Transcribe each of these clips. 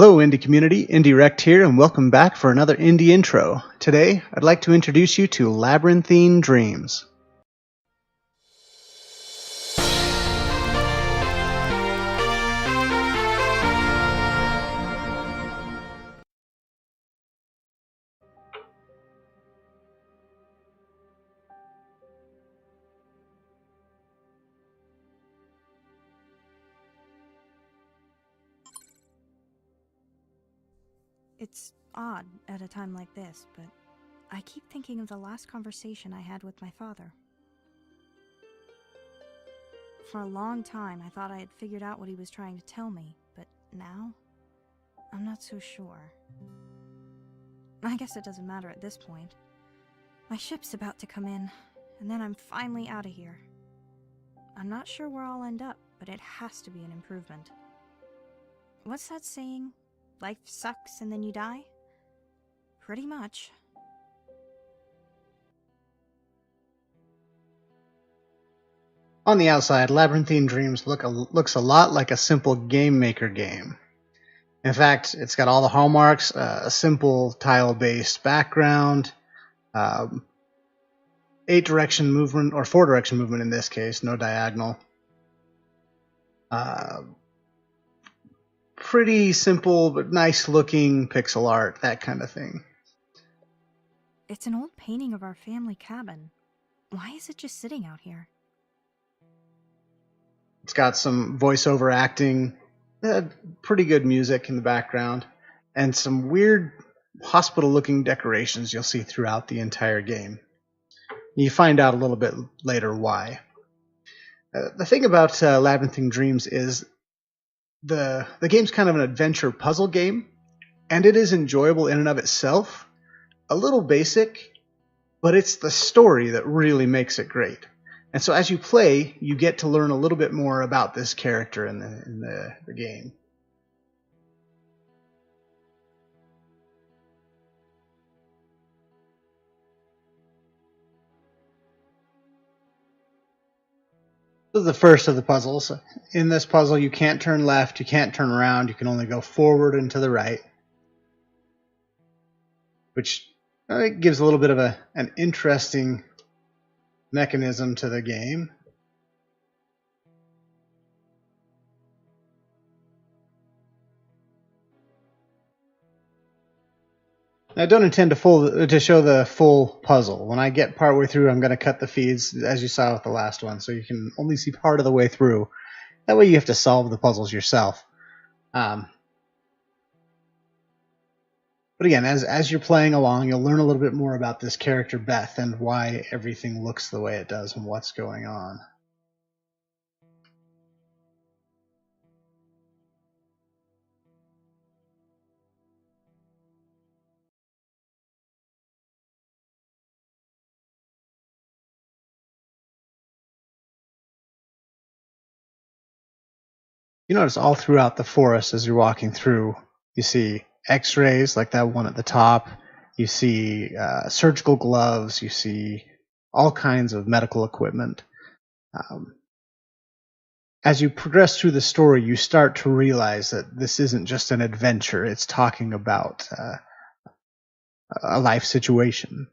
Hello, indie community. InDWrekt here, and welcome back for another indie intro. Today, I'd like to introduce you to Labyrinthine Dreams. It's odd at a time like this, but I keep thinking of the last conversation I had with my father. For a long time, I thought I had figured out what he was trying to tell me, but now, I'm not so sure. I guess it doesn't matter at this point. My ship's about to come in, and then I'm finally out of here. I'm not sure where I'll end up, but it has to be an improvement. What's that saying? Life sucks and then you die? Pretty much. On the outside, Labyrinthine Dreams looks a lot like a simple game maker game. In fact, it's got all the hallmarks, a simple tile-based background, 8-direction movement, or 4-direction movement in this case, no diagonal. Pretty simple but nice looking pixel art, that kind of thing. It's an old painting of our family cabin. Why is it just sitting out here? It's got some voiceover acting, pretty good music in the background, and some weird hospital looking decorations you'll see throughout the entire game. You find out a little bit later why. The thing about Labyrinthine Dreams is the game's kind of an adventure puzzle game, and it is enjoyable in and of itself. A little basic, but it's the story that really makes it great. And so as you play, you get to learn a little bit more about this character in the game. This is the first of the puzzles. In this puzzle, you can't turn left, you can't turn around, you can only go forward and to the right, which gives a little bit of an interesting mechanism to the game. I don't intend to show the full puzzle. When I get partway through, I'm going to cut the feeds, as you saw with the last one, so you can only see part of the way through. That way you have to solve the puzzles yourself. But again, as you're playing along, you'll learn a little bit more about this character, Beth, and why everything looks the way it does and what's going on. You notice all throughout the forest as you're walking through, you see x-rays like that one at the top, you see surgical gloves, you see all kinds of medical equipment. As you progress through the story, you start to realize that this isn't just an adventure, it's talking about a life situation.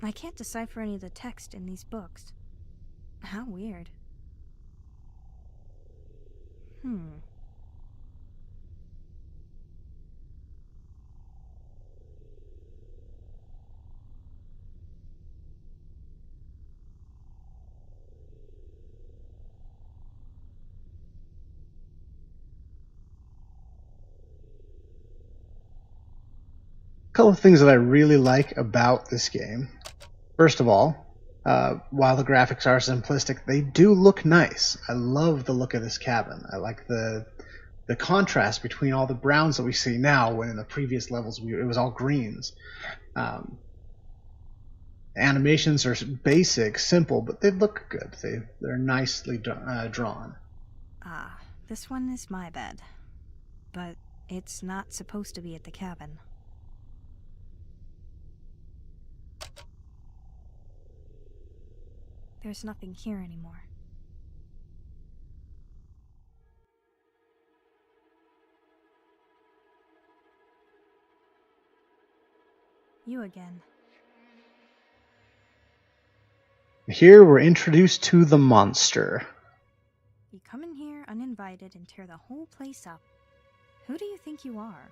I can't decipher any of the text in these books. How weird. A couple of things that I really like about this game. First of all, while the graphics are simplistic, they do look nice. I love the look of this cabin. I like the the contrast between all the browns that we see now, when in the previous levels it was all greens. Animations are basic, simple, but they look good. They're nicely drawn. Ah, this one is my bed. But it's not supposed to be at the cabin. There's nothing here anymore. You again. Here we're introduced to the monster. You come in here uninvited and tear the whole place up. Who do you think you are?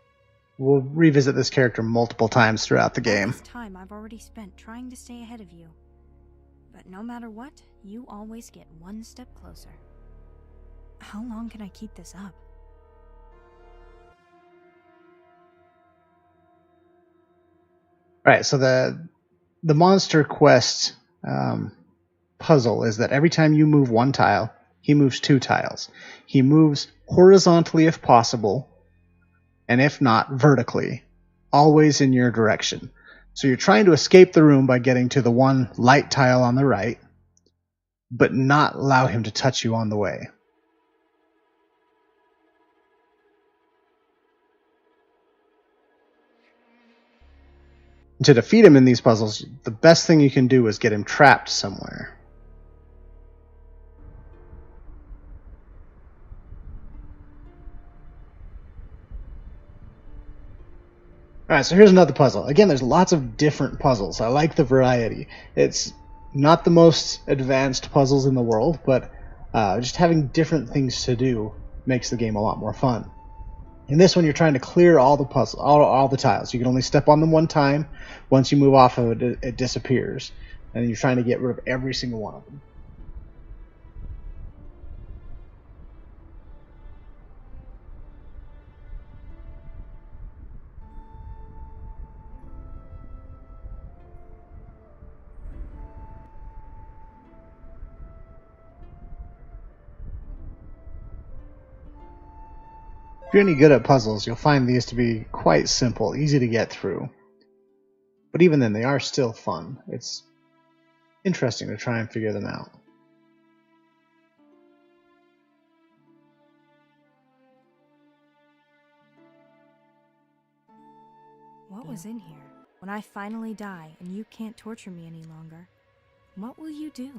We'll revisit this character multiple times throughout the game. All this time I've already spent trying to stay ahead of you. But no matter what, you always get one step closer. How long can I keep this up? Alright, so the monster quest puzzle is that every time you move one tile, he moves 2 tiles. He moves horizontally if possible, and if not, vertically, always in your direction. So you're trying to escape the room by getting to the one light tile on the right, but not allow him to touch you on the way. To defeat him in these puzzles, the best thing you can do is get him trapped somewhere. Alright, so here's another puzzle. Again, there's lots of different puzzles. I like the variety. It's not the most advanced puzzles in the world, but just having different things to do makes the game a lot more fun. In this one, you're trying to clear all the tiles. You can only step on them one time. Once you move off of it, it disappears. And you're trying to get rid of every single one of them. If you're any good at puzzles, you'll find these to be quite simple, easy to get through. But even then, they are still fun. It's interesting to try and figure them out. What was in here? When I finally die and you can't torture me any longer, what will you do?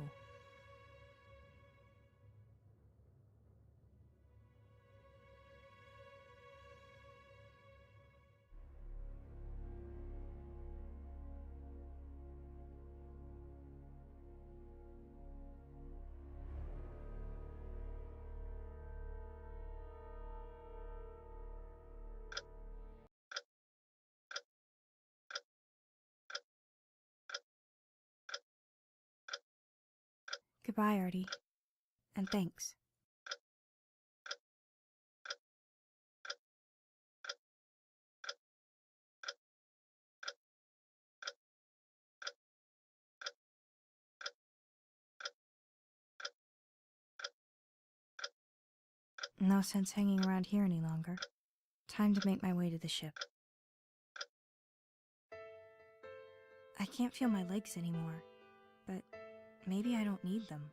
Goodbye, Artie. And thanks. No sense hanging around here any longer. Time to make my way to the ship. I can't feel my legs anymore, but maybe I don't need them.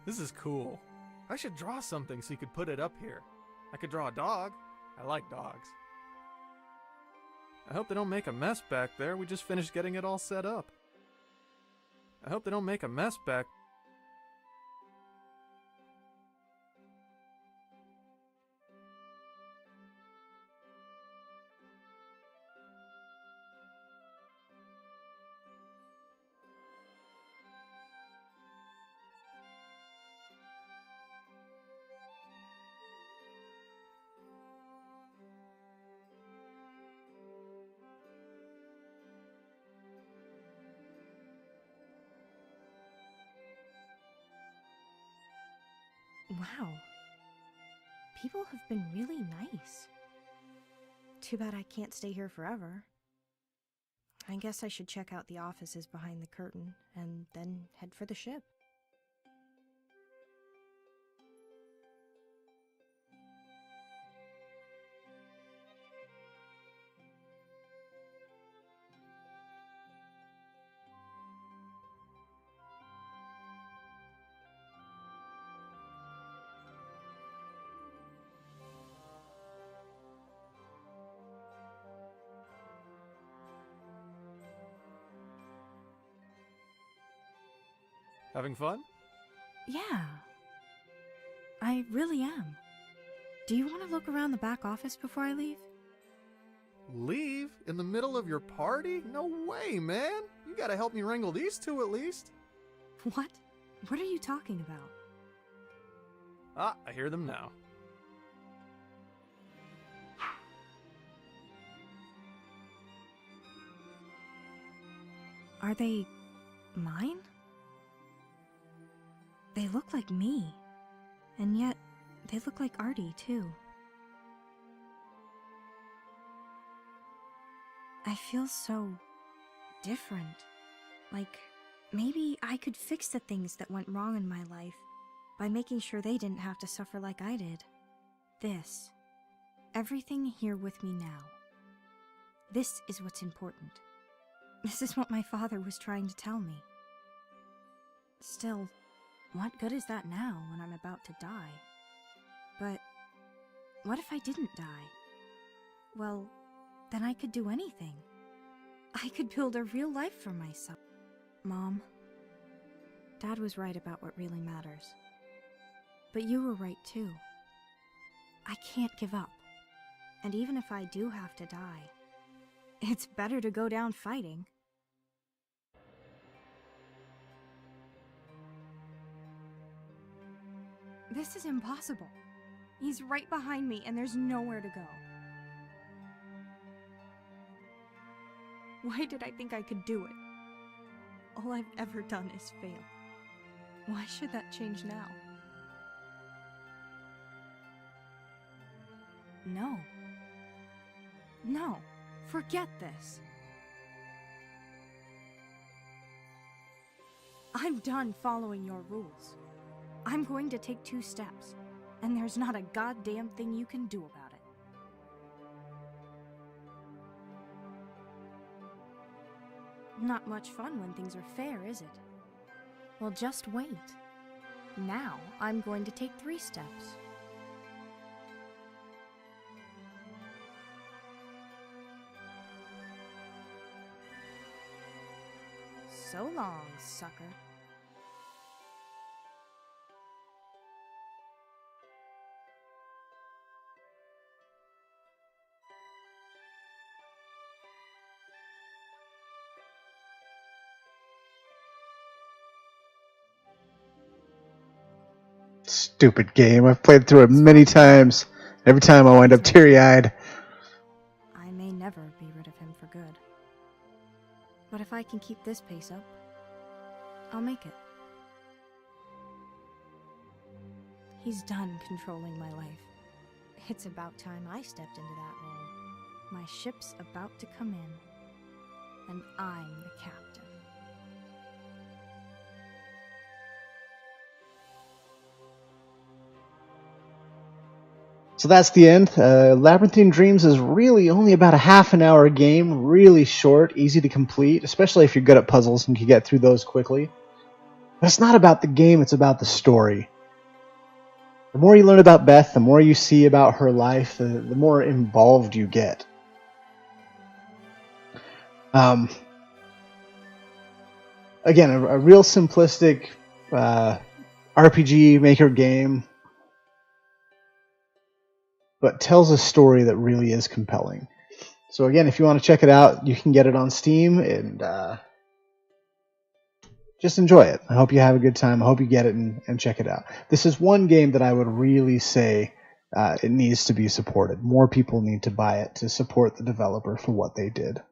This is cool. I should draw something so you could put it up here. I could draw a dog. I like dogs. I hope they don't make a mess back there. We just finished getting it all set up. I hope they don't make a mess back. Wow. People have been really nice. Too bad I can't stay here forever. I guess I should check out the offices behind the curtain and then head for the ship. Having fun? Yeah. I really am. Do you want to look around the back office before I leave? Leave? In the middle of your party? No way, man! You gotta help me wrangle these two at least. What? What are you talking about? Ah, I hear them now. Are they mine? They look like me, and yet they look like Artie, too. I feel so different. Like, maybe I could fix the things that went wrong in my life by making sure they didn't have to suffer like I did. This. Everything here with me now. This is what's important. This is what my father was trying to tell me. Still, what good is that now when I'm about to die? But what if I didn't die? Well, then I could do anything. I could build a real life for myself. Mom, Dad was right about what really matters. But you were right too. I can't give up. And even if I do have to die, it's better to go down fighting. This is impossible. He's right behind me and there's nowhere to go. Why did I think I could do it? All I've ever done is fail. Why should that change now? No. No. Forget this. I'm done following your rules. I'm going to take 2 steps, and there's not a goddamn thing you can do about it. Not much fun when things are fair, is it? Well, just wait. Now, I'm going to take 3 steps. So long, sucker. Stupid game. I've played through it many times. Every time I wind up teary-eyed. I may never be rid of him for good. But if I can keep this pace up, I'll make it. He's done controlling my life. It's about time I stepped into that role. My ship's about to come in, and I'm the captain. So that's the end. Labyrinthine Dreams is really only about a half an hour game, really short, easy to complete, especially if you're good at puzzles and can get through those quickly. But it's not about the game, it's about the story. The more you learn about Beth, the more you see about her life, the more involved you get. Again, a real simplistic RPG maker game, but tells a story that really is compelling. So again, if you want to check it out, you can get it on Steam, and just enjoy it. I hope you have a good time. I hope you get it and check it out. This is one game that I would really say it needs to be supported. More people need to buy it to support the developer for what they did. Have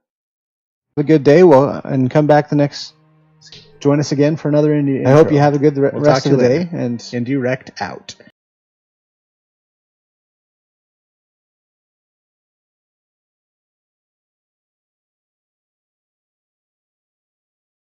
a good day, and come back join us again for another indie. I hope you have a good rest of the day, and InDWrekt out.